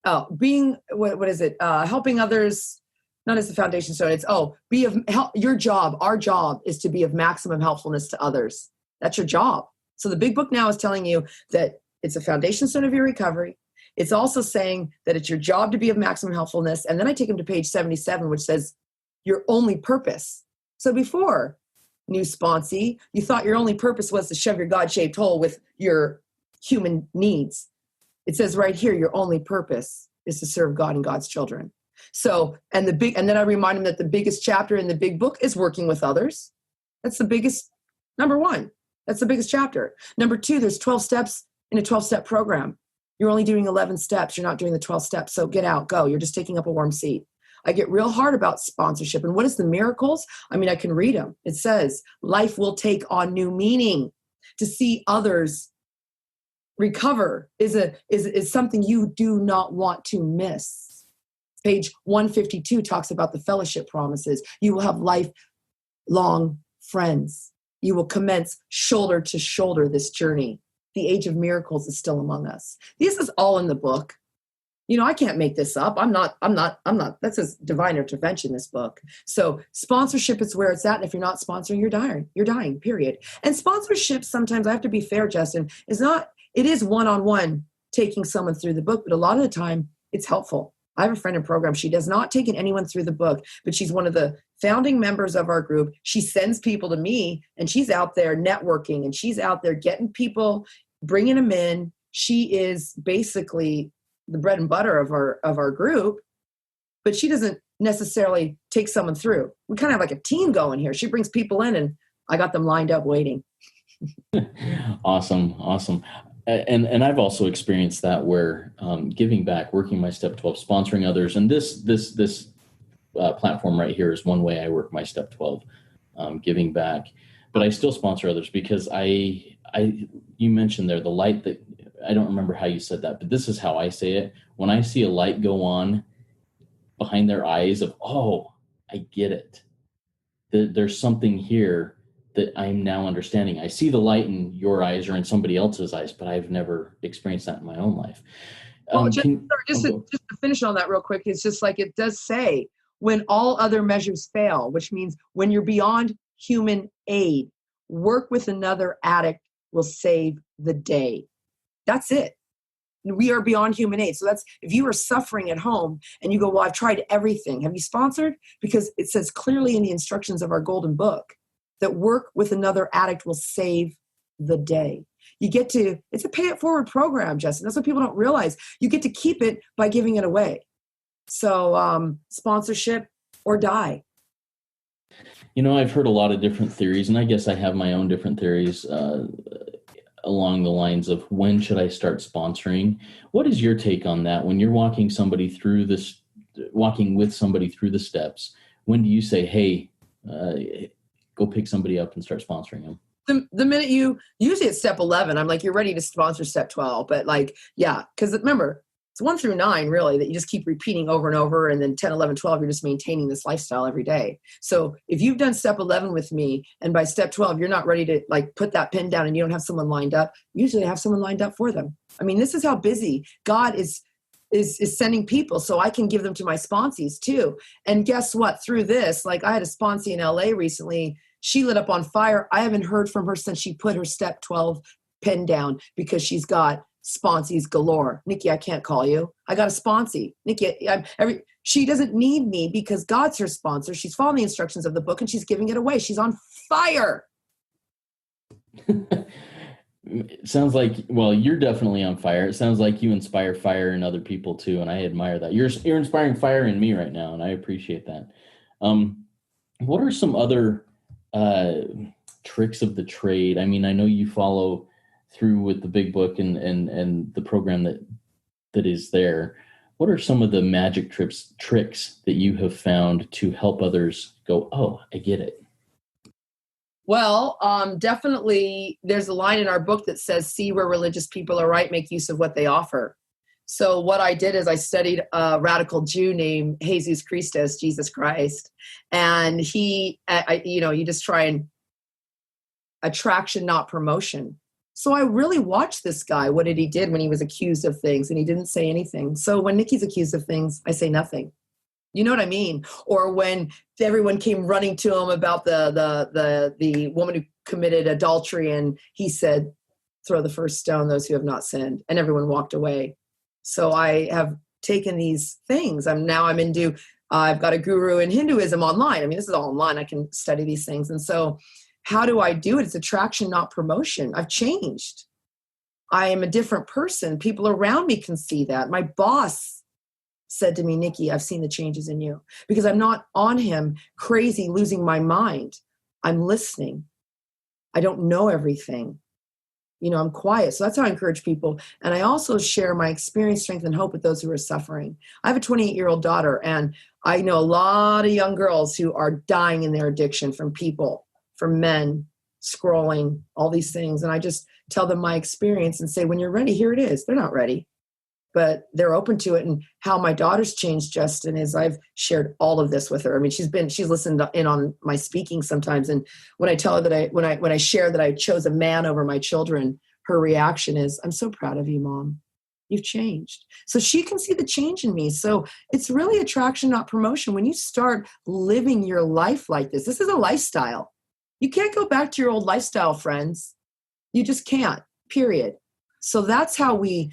Helping others, not as the foundation stone. It's your job. Our job is to be of maximum helpfulness to others. That's your job. So the big book now is telling you that it's a foundation stone of your recovery. It's also saying that it's your job to be of maximum helpfulness. And then I take them to page 77, which says your only purpose. So before, new sponsee, you thought your only purpose was to shove your God-shaped hole with your human needs. It says right here, your only purpose is to serve God and God's children. So, and then I remind them that the biggest chapter in the big book is working with others. That's the biggest, number one. That's the biggest chapter. Number two, there's 12 steps in a 12-step program. You're only doing 11 steps. You're not doing the 12 steps. So get out, go. You're just taking up a warm seat. I get real hard about sponsorship. And what is the miracles? I can read them. It says, life will take on new meaning. To see others recover is something you do not want to miss. Page 152 talks about the fellowship promises. You will have lifelong friends. You will commence shoulder to shoulder this journey. The age of miracles is still among us. This is all in the book. I can't make this up. I'm not, that's a divine intervention, this book. So sponsorship is where it's at. And if you're not sponsoring, you're dying, period. And sponsorship, sometimes, I have to be fair, Justin, it is one-on-one taking someone through the book, but a lot of the time it's helpful. I have a friend in program. She does not take anyone through the book, but she's one of the founding members of our group. She sends people to me, and she's out there networking, and she's out there getting people, bringing them in. She is basically the bread and butter of our group, but she doesn't necessarily take someone through. We kind of have like a team going here. She brings people in, and I got them lined up waiting. Awesome. And I've also experienced that, where giving back, working my step 12, sponsoring others, and this platform right here is one way I work my step 12, giving back. But I still sponsor others because you mentioned there the light that, I don't remember how you said that, but this is how I say it. When I see a light go on behind their eyes of, oh, I get it. There's something here that I'm now understanding. I see the light in your eyes or in somebody else's eyes, but I've never experienced that in my own life. Just to finish on that real quick, it's just like it does say, when all other measures fail, which means when you're beyond human aid, work with another addict will save the day. That's it. we are beyond human aid. So that's, if you are suffering at home and you go, well, I've tried everything. Have you sponsored? Because it says clearly in the instructions of our golden book that work with another addict will save the day. You get to, it's a pay it forward program, Justin. That's what people don't realize. You get to keep it by giving it away. So sponsorship or die. I've heard a lot of different theories, and I guess I have my own different theories along the lines of when should I start sponsoring? What is your take on that? When you're walking with somebody through the steps, when do you say, hey, go pick somebody up and start sponsoring them? The minute usually it's step 11, I'm like, you're ready to sponsor step 12. But like, yeah, because remember, it's 1 through 9 really that you just keep repeating over and over. And then 10, 11, 12, you're just maintaining this lifestyle every day. So if you've done step 11 with me and by step 12, you're not ready to like put that pen down and you don't have someone lined up, usually I have someone lined up for them. I mean, this is how busy God is sending people so I can give them to my sponsees too. And guess what? Through this, like I had a sponsee in LA recently, she lit up on fire. I haven't heard from her since she put her step 12 pen down because she's got sponsees galore. Nikki, I can't call you. I got a sponsee. Nikki, she doesn't need me because God's her sponsor. She's following the instructions of the book and she's giving it away. She's on fire. It sounds like, well, you're definitely on fire. It sounds like you inspire fire in other people too, and I admire that. You're inspiring fire in me right now, and I appreciate that. What are some other tricks of the trade? I mean, I know you follow through with the big book and the program that is there. What are some of the magic tricks that you have found to help others go, oh, I get it? Well, definitely there's a line in our book that says, see where religious people are right, make use of what they offer. So what I did is I studied a radical Jew named Jesus Christus, Jesus Christ. And you just try and attraction, not promotion. So I really watched this guy. What did he did when he was accused of things? And he didn't say anything. So when Nikki's accused of things, I say nothing. You know what I mean? Or when everyone came running to him about the woman who committed adultery, and he said, throw the first stone, those who have not sinned. And everyone walked away. So I have taken these things. I've got a guru in Hinduism online. I mean, this is all online. I can study these things. And so how do I do it? It's attraction, not promotion. I've changed. I am a different person. People around me can see that. My boss said to me, Nikki, I've seen the changes in you, because I'm not on him crazy, losing my mind. I'm listening. I don't know everything. I'm quiet. So that's how I encourage people. And I also share my experience, strength, and hope with those who are suffering. I have a 28-year-old daughter, and I know a lot of young girls who are dying in their addiction from people, from men, scrolling, all these things. And I just tell them my experience and say, when you're ready, here it is. They're not ready, but they're open to it. And how my daughter's changed, Justin, is I've shared all of this with her. I mean, she's listened in on my speaking sometimes. And when I tell her that when I share that I chose a man over my children, her reaction is, I'm so proud of you, Mom. You've changed. So she can see the change in me. So it's really attraction, not promotion. When you start living your life like this is a lifestyle. You can't go back to your old lifestyle, friends. You just can't, period. So that's how we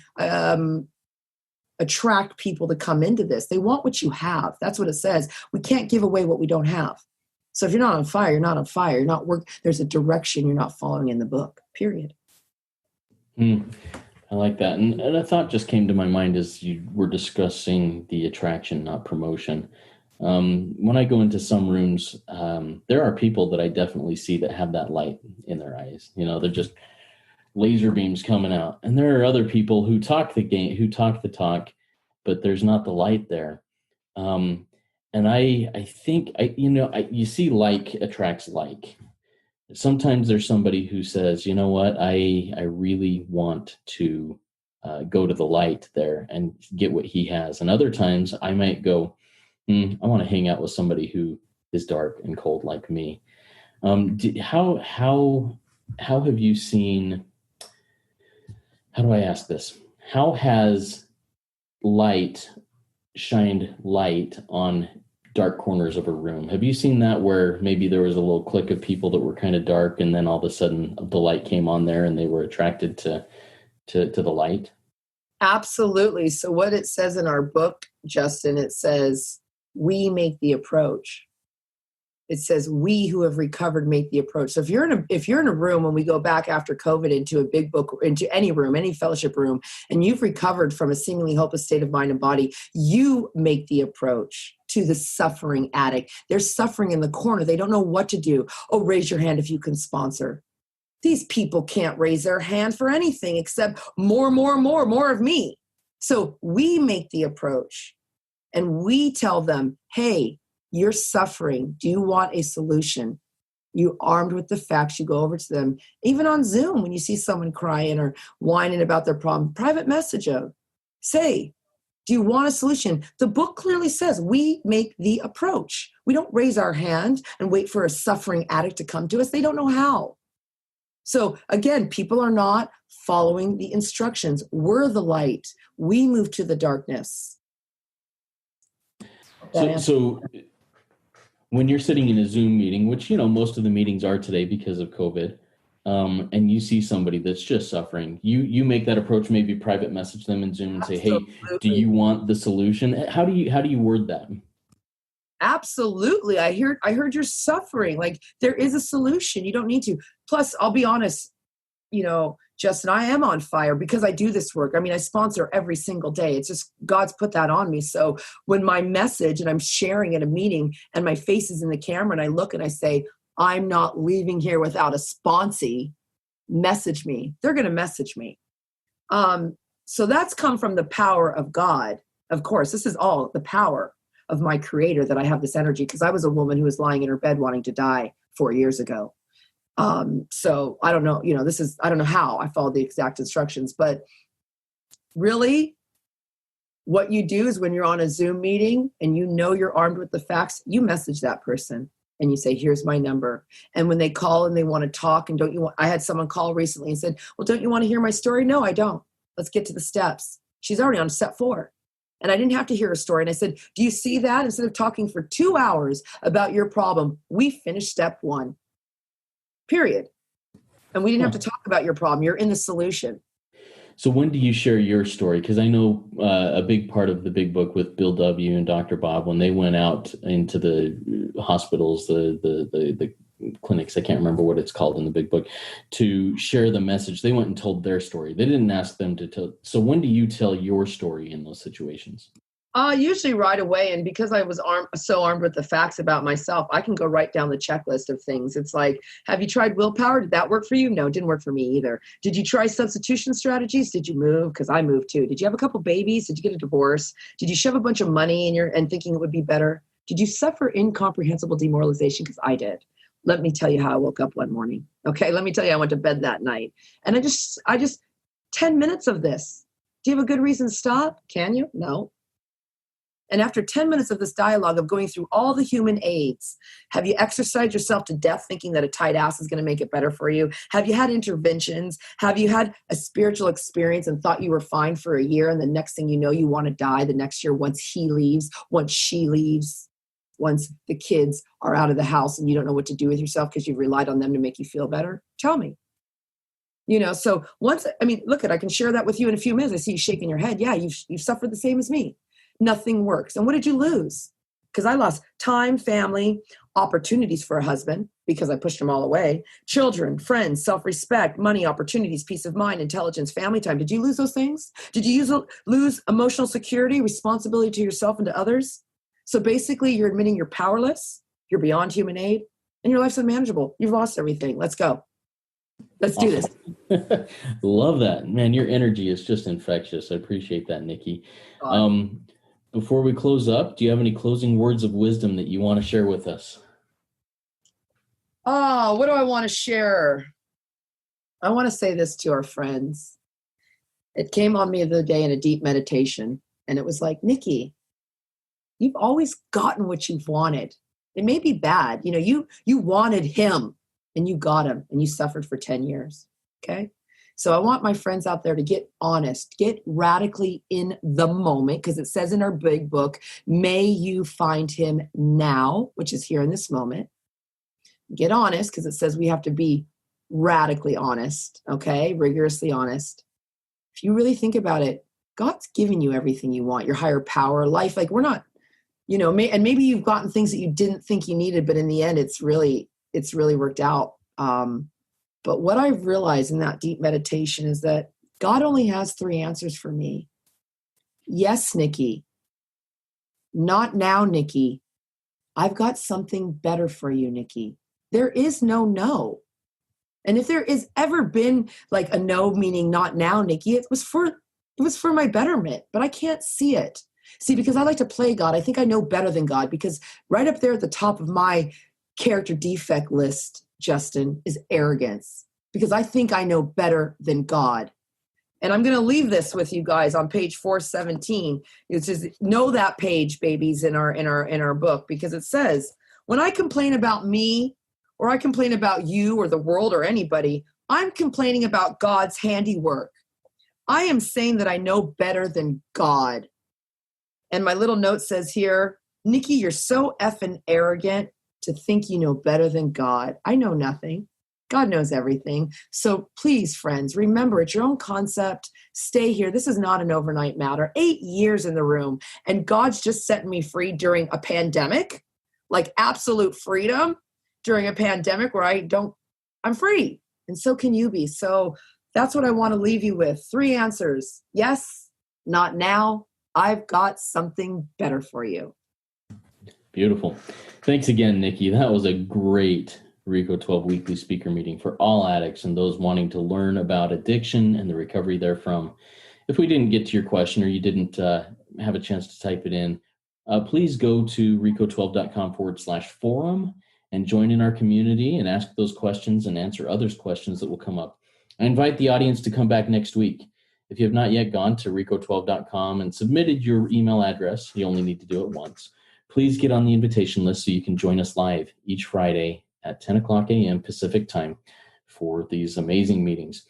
attract people to come into this. They want what you have. That's what it says. We can't give away what we don't have. So if you're not on fire, you're not on fire. You're not there's a direction you're not following in the book, period. I like that. And a thought just came to my mind as you were discussing the attraction, not promotion. When I go into some rooms, there are people that I definitely see that have that light in their eyes. They're just laser beams coming out. And there are other people who talk the talk, but there's not the light there. And I think, you see like attracts like. Sometimes there's somebody who says, you know what, I really want to go to the light there and get what he has. And other times I might go, I want to hang out with somebody who is dark and cold like me. How have you seen, how do I ask this? How has light shined light on dark corners of a room? Have you seen that where maybe there was a little clique of people that were kind of dark and then all of a sudden the light came on there and they were attracted to the light? Absolutely. So what it says in our book, Justin, it says, we make the approach. It says, we who have recovered make the approach. So if you're in a room, when we go back after COVID into a big book, into any room, any fellowship room, and you've recovered from a seemingly hopeless state of mind and body, you make the approach to the suffering addict. They're suffering in the corner. They don't know what to do. Oh, raise your hand if you can sponsor. These people can't raise their hand for anything except more of me. So we make the approach and we tell them, hey, you're suffering. Do you want a solution? You armed with the facts, you go over to them. Even on Zoom, when you see someone crying or whining about their problem, private message them. Say, do you want a solution? The book clearly says we make the approach. We don't raise our hand and wait for a suffering addict to come to us. They don't know how. So again, people are not following the instructions. We're the light. We move to the darkness. So when you're sitting in a Zoom meeting, which, most of the meetings are today because of COVID, and you see somebody that's just suffering, you make that approach, maybe private message them in Zoom and say, hey, do you want the solution? How do you word that? Absolutely. I heard you're suffering. Like, there is a solution. You don't need to. Plus, I'll be honest, Justin, I am on fire because I do this work. I mean, I sponsor every single day. It's just God's put that on me. So when my message and I'm sharing at a meeting and my face is in the camera and I look and I say, I'm not leaving here without a sponsee, message me. They're going to message me. So that's come from the power of God. Of course, this is all the power of my creator that I have this energy, because I was a woman who was lying in her bed wanting to die 4 years ago. So I don't know, I don't know how I followed the exact instructions, but really what you do is when you're on a Zoom meeting and you're armed with the facts, you message that person and you say, here's my number. And when they call and they want to talk and I had someone call recently and said, well, don't you want to hear my story? No, I don't. Let's get to the steps. She's already on step 4. And I didn't have to hear her story. And I said, do you see that? Instead of talking for 2 hours about your problem, we finished step 1. Period. And we didn't have to talk about your problem. You're in the solution. So when do you share your story? Because I know a big part of the big book with Bill W. and Dr. Bob, when they went out into the hospitals, the clinics, I can't remember what it's called in the big book, to share the message, they went and told their story. They didn't ask them to tell. So when do you tell your story in those situations? Usually right away. And because I was armed with the facts about myself, I can go right down the checklist of things. It's like, have you tried willpower? Did that work for you? No, it didn't work for me either. Did you try substitution strategies? Did you move? Because I moved too. Did you have a couple babies? Did you get a divorce? Did you shove a bunch of money in and thinking it would be better? Did you suffer incomprehensible demoralization? Because I did. Let me tell you how I woke up one morning. Okay, let me tell you, I went to bed that night. And I just 10 minutes of this. Do you have a good reason to stop? Can you? No. And after 10 minutes of this dialogue of going through all the human aids, have you exercised yourself to death thinking that a tight ass is going to make it better for you? Have you had interventions? Have you had a spiritual experience and thought you were fine for a year, and the next thing you know, you want to die the next year once he leaves, once she leaves, once the kids are out of the house and you don't know what to do with yourself because you've relied on them to make you feel better? Tell me. So look, I can share that with you in a few minutes. I see you shaking your head. Yeah, you've suffered the same as me. Nothing works. And what did you lose? Because I lost time, family, opportunities for a husband because I pushed them all away, children, friends, self-respect, money, opportunities, peace of mind, intelligence, family time. Did you lose those things? Did you lose emotional security, responsibility to yourself and to others? So basically you're admitting you're powerless, you're beyond human aid, and your life's unmanageable. You've lost everything. Let's go. Let's do this. Love that. Man, your energy is just infectious. I appreciate that, Nikki. Before we close up, do you have any closing words of wisdom that you want to share with us? Oh, what do I want to share? I want to say this to our friends. It came on me the other day in a deep meditation, and it was like, Nikki, you've always gotten what you've wanted. It may be bad. You wanted him, and you got him, and you suffered for 10 years. Okay? So I want my friends out there to get honest, get radically in the moment, because it says in our big book, may you find him now, which is here in this moment. Get honest, because it says we have to be radically honest, okay? Rigorously honest. If you really think about it, God's given you everything you want, your higher power, life. Like we're not, and maybe you've gotten things that you didn't think you needed, but in the end, it's really worked out. But what I've realized in that deep meditation is that God only has 3 answers for me. Yes, Nikki. Not now, Nikki. I've got something better for you, Nikki. There is no. And if there is ever been like a no, meaning not now, Nikki, it was for my betterment, but I can't see it. See, because I like to play God. I think I know better than God, because right up there at the top of my character defect list, Justin, is arrogance, because I think I know better than God. And I'm going to leave this with you guys on page 417. It says, know that page, babies, in our book, because it says, when I complain about me, or I complain about you or the world or anybody, I'm complaining about God's handiwork. I am saying that I know better than God. And my little note says here, Nikki, you're so effing arrogant to think you know better than God. I know nothing. God knows everything. So please, friends, remember, it's your own concept. Stay here. This is not an overnight matter. 8 years in the room, and God's just setting me free during a pandemic, like absolute freedom during a pandemic where I'm free. And so can you be. So that's what I want to leave you with. 3 answers. Yes, not now. I've got something better for you. Beautiful. Thanks again, Nikki. That was a great RECO12 weekly speaker meeting for all addicts and those wanting to learn about addiction and the recovery therefrom. If we didn't get to your question or you didn't have a chance to type it in, please go to RECO12.com/forum and join in our community and ask those questions and answer others' questions that will come up. I invite the audience to come back next week. If you have not yet gone to RECO12.com and submitted your email address, you only need to do it once. Please get on the invitation list so you can join us live each Friday at 10 o'clock a.m. Pacific time for these amazing meetings.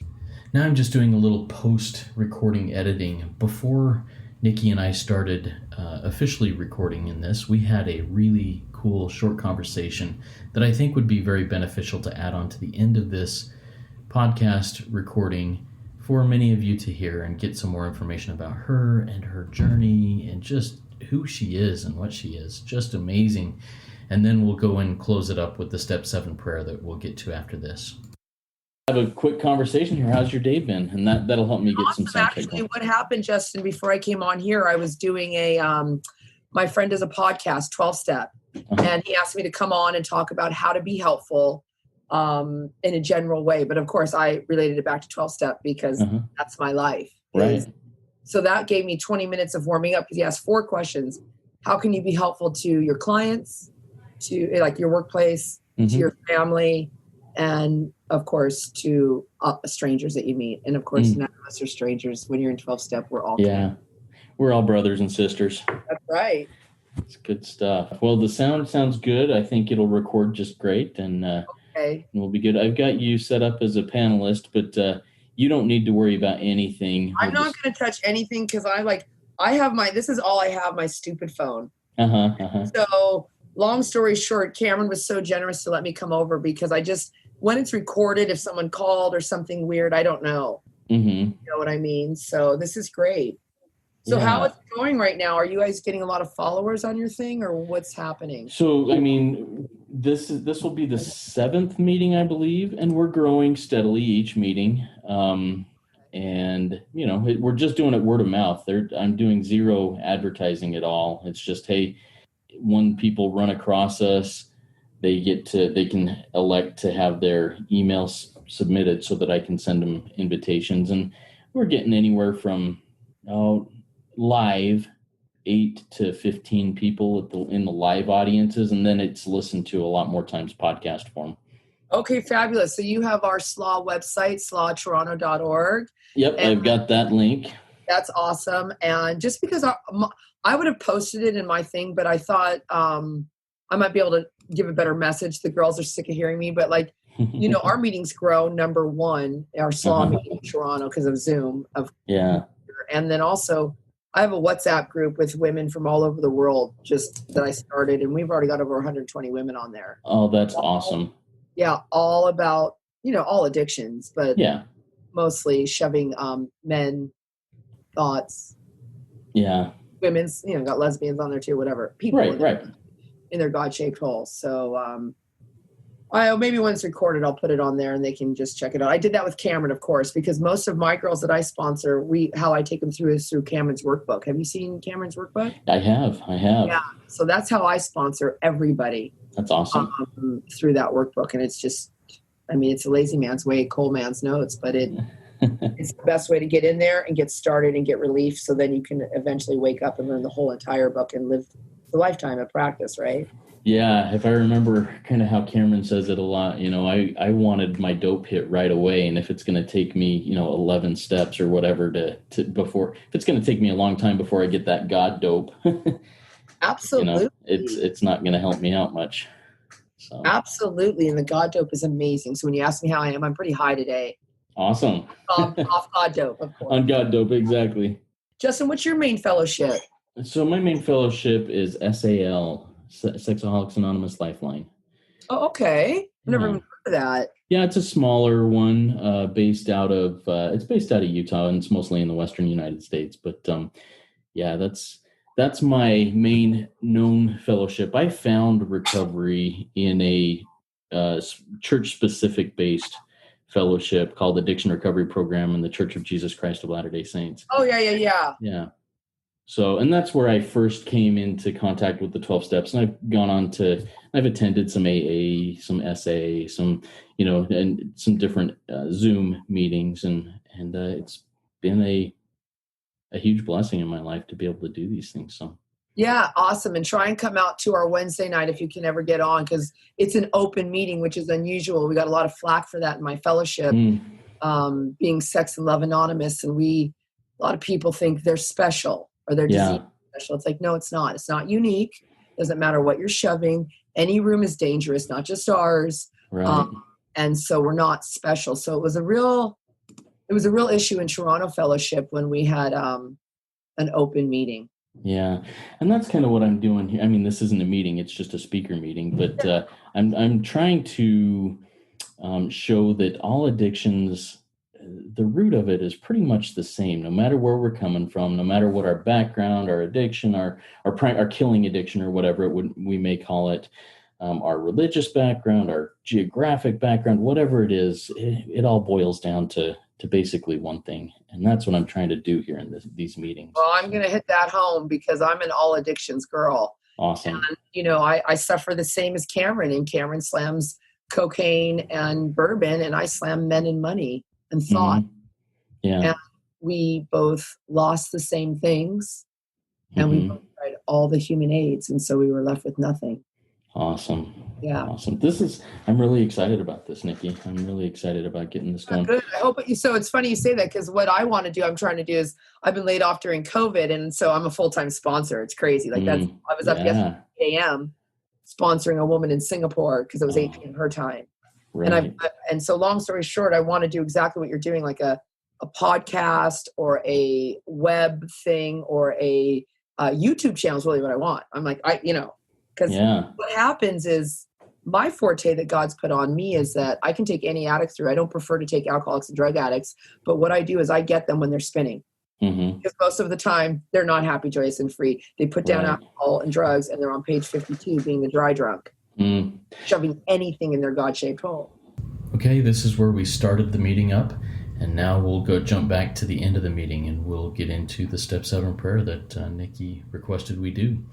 Now I'm just doing a little post-recording editing. Before Nikki and I started officially recording in this, we had a really cool short conversation that I think would be very beneficial to add on to the end of this podcast recording for many of you to hear and get some more information about her and her journey and just who she is and what she is. Just amazing. And then we'll go and close it up with the Step 7 prayer that we'll get to after this. Have a quick conversation here. How's your day been? And that'll help me get some sound check. Actually, what happened, Justin, before I came on here, I was doing my friend does a podcast, 12-Step, and he asked me to come on and talk about how to be helpful in a general way. But of course, I related it back to 12-Step because that's my life. Right. So that gave me 20 minutes of warming up because he asked 4 questions. How can you be helpful to your clients, to like your workplace, to your family, and of course to strangers that you meet? And of course, none of us are strangers. When you're in 12-Step, we're all connected. We're all brothers and sisters. That's right. It's good stuff. Well, the sound sounds good. I think it'll record just great, and we'll be good. I've got you set up as a panelist, but you don't need to worry about anything. I'm not going to touch anything because I have this is all I have, my stupid phone. So long story short, Cameron was so generous to let me come over because when it's recorded, if someone called or something weird, I don't know. You know what I mean? So this is great. So how is it going right now? Are you guys getting a lot of followers on your thing, or what's happening? So, I mean, this will be the 7th meeting, I believe, and we're growing steadily each meeting. And, we're just doing it word of mouth. I'm doing 0 advertising at all. It's just, hey, when people run across us, they can elect to have their emails submitted so that I can send them invitations. And we're getting anywhere from, live 8 to 15 people in the live audiences, and then it's listened to a lot more times podcast form. Okay, fabulous. So you have our SLAA website, SLAAtoronto.org. Yep, I've got that link. That's awesome. And just because I would have posted it in my thing, but I thought I might be able to give a better message. The girls are sick of hearing me, but our meetings grow. Number 1, our SLAA meeting in Toronto because of Zoom. And then also I have a WhatsApp group with women from all over the world just that I started, and we've already got over 120 women on there. Oh, that's awesome. Yeah, all about, all addictions, but mostly shoving men thoughts Yeah. Women's, got lesbians on there too, whatever. People Right. In their God-shaped holes. So maybe when it's recorded, I'll put it on there and they can just check it out. I did that with Cameron, of course, because most of my girls that I sponsor, how I take them through is through Cameron's workbook. Have you seen Cameron's workbook? I have. Yeah. So that's how I sponsor everybody. That's awesome. Through that workbook. And it's just, it's a lazy man's way, coal man's notes, but it's the best way to get in there and get started and get relief. So then you can eventually wake up and learn the whole entire book and live the lifetime of practice, right? Yeah, if I remember kind of how Cameron says it a lot, I wanted my dope hit right away. And if it's going to take me, 11 steps or whatever if it's going to take me a long time before I get that God dope, absolutely, it's not going to help me out much. So. Absolutely. And the God dope is amazing. So when you ask me how I am, I'm pretty high today. Awesome. Off God dope, of course. On God dope, exactly. Justin, what's your main fellowship? So my main fellowship is SAL. Sexaholics Anonymous Lifeline. Oh, okay. I've never even heard of that. Yeah, it's a smaller one, based out of Utah, and it's mostly in the Western United States. But yeah, that's my main known fellowship. I found recovery in a church-specific based fellowship called Addiction Recovery Program in the Church of Jesus Christ of Latter-day Saints. Oh, yeah. Yeah. So, and that's where I first came into contact with the 12 steps, and I've attended some AA, some SA, some, and some different Zoom meetings, and it's been a huge blessing in my life to be able to do these things. So. Yeah, awesome. And try and come out to our Wednesday night if you can ever get on, because it's an open meeting, which is unusual. We got a lot of flack for that in my fellowship, being Sex and Love Anonymous, and a lot of people think they're special. Or their disease special. It's like, no, it's not. It's not unique. Doesn't matter what you're shoving. Any room is dangerous, not just ours. Right. And so we're not special. So it was a real issue in Toronto Fellowship when we had an open meeting. Yeah, and that's kind of what I'm doing here. This isn't a meeting; it's just a speaker meeting. But I'm trying to show that all addictions, the root of it is pretty much the same, no matter where we're coming from, no matter what our background, our addiction, our killing addiction, or whatever we may call it, our religious background, our geographic background, whatever it is, it all boils down to basically one thing. And that's what I'm trying to do here in these meetings. Well, I'm going to hit that home because I'm an all addictions girl. Awesome. And, I suffer the same as Cameron, and Cameron slams cocaine and bourbon, and I slam men and money and thought. Yeah. And we both lost the same things, and we both tried all the human aids, and so we were left with nothing. Awesome. Yeah. Awesome. I'm really excited about this, Nikki. I'm really excited about getting this going. Good. I hope so. It's funny you say that, because what I want to do, I'm trying to do is, I've been laid off during COVID, and so I'm a full-time sponsor. It's crazy. Like I was up yesterday 8 a.m. sponsoring a woman in Singapore because it was 8 p.m. her time. Right. And so long story short, I want to do exactly what you're doing, like a podcast or a web thing or a YouTube channel is really what I want. I'm like, because what happens is my forte that God's put on me is that I can take any addict through. I don't prefer to take alcoholics and drug addicts, but what I do is I get them when they're spinning. Because most of the time they're not happy, joyous, and free. They put down alcohol and drugs, and they're on page 52 being the dry drunk. Shoving anything in their God-shaped hole. Okay, this is where we started the meeting up, and now we'll go jump back to the end of the meeting, and we'll get into the Step 7 prayer that Nikki requested we do.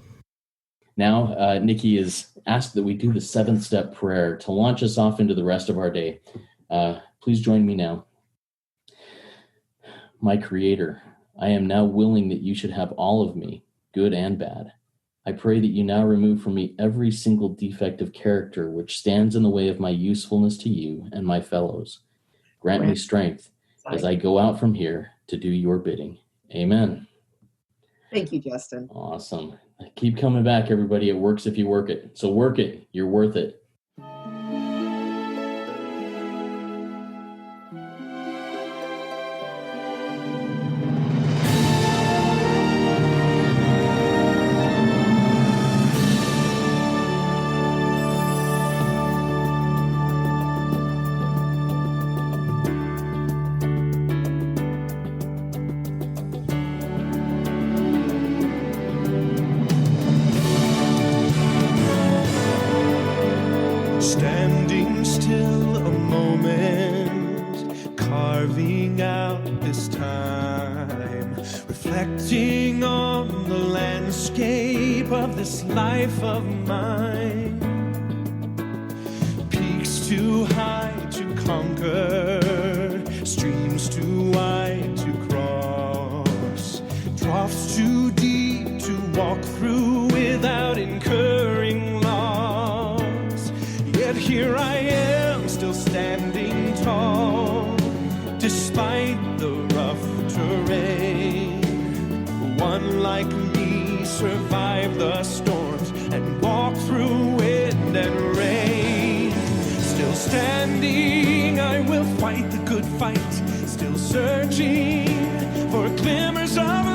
Now, Nikki has asked that we do the 7th step prayer to launch us off into the rest of our day. Please join me now. My Creator, I am now willing that you should have all of me, good and bad. I pray that you now remove from me every single defect of character which stands in the way of my usefulness to you and my fellows. Grant me strength as I go out from here to do your bidding. Amen. Thank you, Justin. Awesome. Keep coming back, everybody. It works if you work it. So work it. You're worth it. escape of this life of mine. Peaks too high to conquer, streams too wide to cross, troughs too deep to walk through without incurring loss. Yet here I am, still standing tall, despite the rough terrain. One like me survived the storms and walked through wind and rain. Still standing, I will fight the good fight, still searching for glimmers of